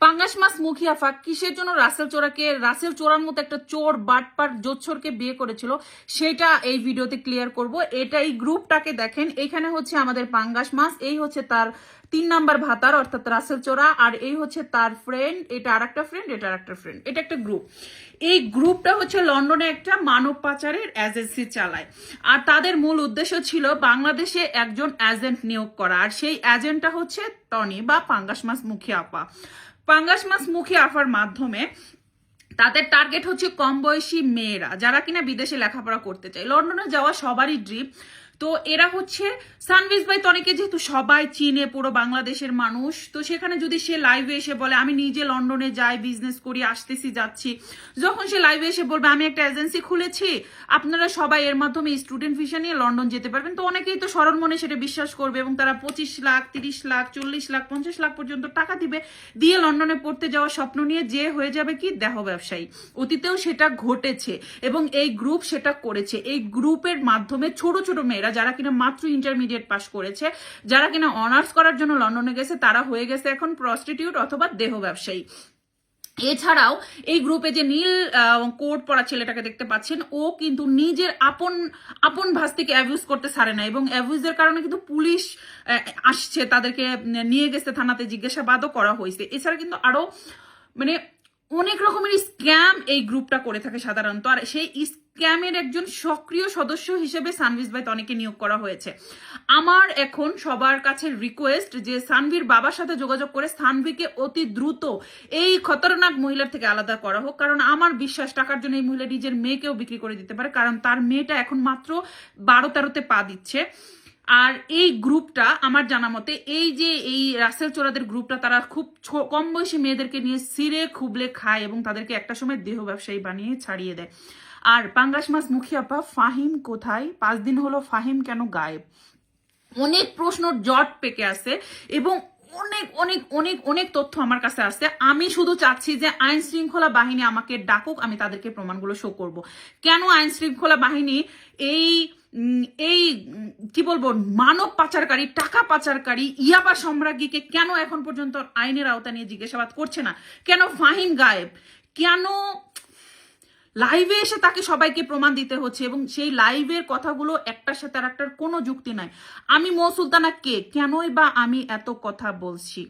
পাঙ্গাস মাছ মুখী আফা কিসের জন্য রাসেল চোরার মতো একটা চোর বাটপার জোচ্ছরকে বিয়ে করেছিল সেটা এই ভিডিওতে ক্লিয়ার করব। এটা এই গ্রুপটাকে দেখেন, এখানে হচ্ছে আমাদের পাঙ্গাস মাছ, এই হচ্ছে তার 3 নাম্বার ভাতার অর্থাৎ রাসেল চোরা, আর এই হচ্ছে তার ফ্রেন্ড, এটা আর একটা ফ্রেন্ড, এটা আর একটা ফ্রেন্ড, এটা একটা গ্রুপ। এই গ্রুপটা হচ্ছে লন্ডনে একটা মানব পাচারের এজেন্সি চালায়, আর তাদের মূল উদ্দেশ্য ছিল বাংলাদেশে একজন এজেন্ট নিয়োগ করা, আর সেই এজেন্টটা হচ্ছে টনি বা পাঙ্গাস মাছ মুখী আপা। পাঙ্গাস মাছ মুখী আফার মাধ্যমে তাদের টার্গেট হচ্ছে কম বয়সী মেয়েরা যারা কিনা বিদেশে লেখাপড়া করতে চায়। লন্ডনে যাওয়া সবারই ড্রিম। তো এরা হচ্ছে সানভিজ ভাই তনিকে যেহেতু সবাই চিনে, পুরো বাংলাদেশের মানুষ, তো সেখানে যদি সে লাইভে এসে বলে আমি নিজে লন্ডনে যাই, বিজনেস করি, আসতেছি যাচ্ছি, যখন সে লাইভে এসে বলবে আমি একটা এজেন্সি খুলেছি, আপনারা সবাই এর মাধ্যমে স্টুডেন্ট ভিসা নিয়ে লন্ডন যেতে পারবেন, তো অনেকেই তো সরল মনে সেটা বিশ্বাস করবে এবং তারা 25 লাখ, 30 লাখ, 40 লাখ, 50 লাখ পর্যন্ত টাকা দিবে, দিয়ে লন্ডনে পড়তে যাওয়ার স্বপ্ন নিয়ে যে হয়ে যাবে কি দেহ ব্যবসায়ী। অতীতেও সেটা ঘটেছে এবং এই গ্রুপ সেটা করেছে। এই গ্রুপের মাধ্যমে ছোট ছোট মেয়েরা যারা কিনা মাত্র ইন্টারমিডিয়েট পাস করেছে, যারা কিনা অনার্স করার জন্য লন্ডনে গেছে, তারা হয়ে গেছে এখন প্রস্টিটিউট অথবা দেহ ব্যবসায়ী। এছাড়াও এই গ্রুপে যে নীল কোট পরা ছেলেটাকে দেখতে পাচ্ছেন, ও কিন্তু নিজের আপন ভাস্তিকে অ্যাবিউজ করতে ছাড়ে না, এবং অ্যাবিউজের কারণে কিন্তু পুলিশ আসছে, তাদেরকে নিয়ে গেছে থানাতে, জিজ্ঞাসাবাদও করা হয়েছে। এছাড়া কিন্তু আরো মানে অনেক রকমের স্ক্যাম এই গ্রুপটা করে থাকে সাধারণত, আর সেই স্ক্যামের একজন সক্রিয় সদস্য হিসেবে সানভিজ ভাই তনিকে নিয়োগ করা হয়েছে। আমার এখন সবার কাছে রিকোয়েস্ট যে সানভির বাবার সাথে যোগাযোগ করে সানভিকে অতি দ্রুত এই খতরনাক মহিলার থেকে আলাদা করা হোক, কারণ আমার বিশ্বাস টাকার জন্য এই মহিলা নিজের মেয়েকেও বিক্রি করে দিতে পারে, কারণ তার মেয়েটা এখন মাত্র 12-13-তে পা দিচ্ছে। আর এই গ্রুপটা আমার জানা মতে এই রাসেল চোরাদের গ্রুপটা তারা খুব কম বয়সী মেয়েদেরকে নিয়ে সিরে খুবলে খায় এবং তাদেরকে একটা সময় দেহ ব্যবসায়ী বানিয়ে ছাড়িয়ে দেয়। আর পাঙ্গাস মাছ মুখী আপা ফাহিম কোথায়? 5 দিন হলো ফাহিম কেন গায়েব? অনেক প্রশ্ন জট পেকে আছে এবং অনেক অনেক অনেক অনেক তথ্য আমার কাছে আছে। আমি শুধু চাচ্ছি যে আইন শৃঙ্খলা বাহিনী আমাকে ডাকুক, আমি তাদেরকে প্রমাণগুলো শো করব। কেন আইন শৃঙ্খলা বাহিনী এই এই কি বলবো মানব পাচারকারী, টাকা পাচারকারী, ইয়াবা সম্রাজ্ঞীকে কেন এখন পর্যন্ত আইনের আওতা নিয়ে জিজ্ঞাসাবাদ করছে না? কেন ফাহিম গায়েব? কেন লাইভে এসে তাকে সবাইকে প্রমাণ দিতে হচ্ছে এবং সেই লাইভের কথাগুলো একটার সাথে আর একটার কোনো যুক্তি নাই? আমি মৌ সুলতানা কে, কেনই বা আমি এত কথা বলছি?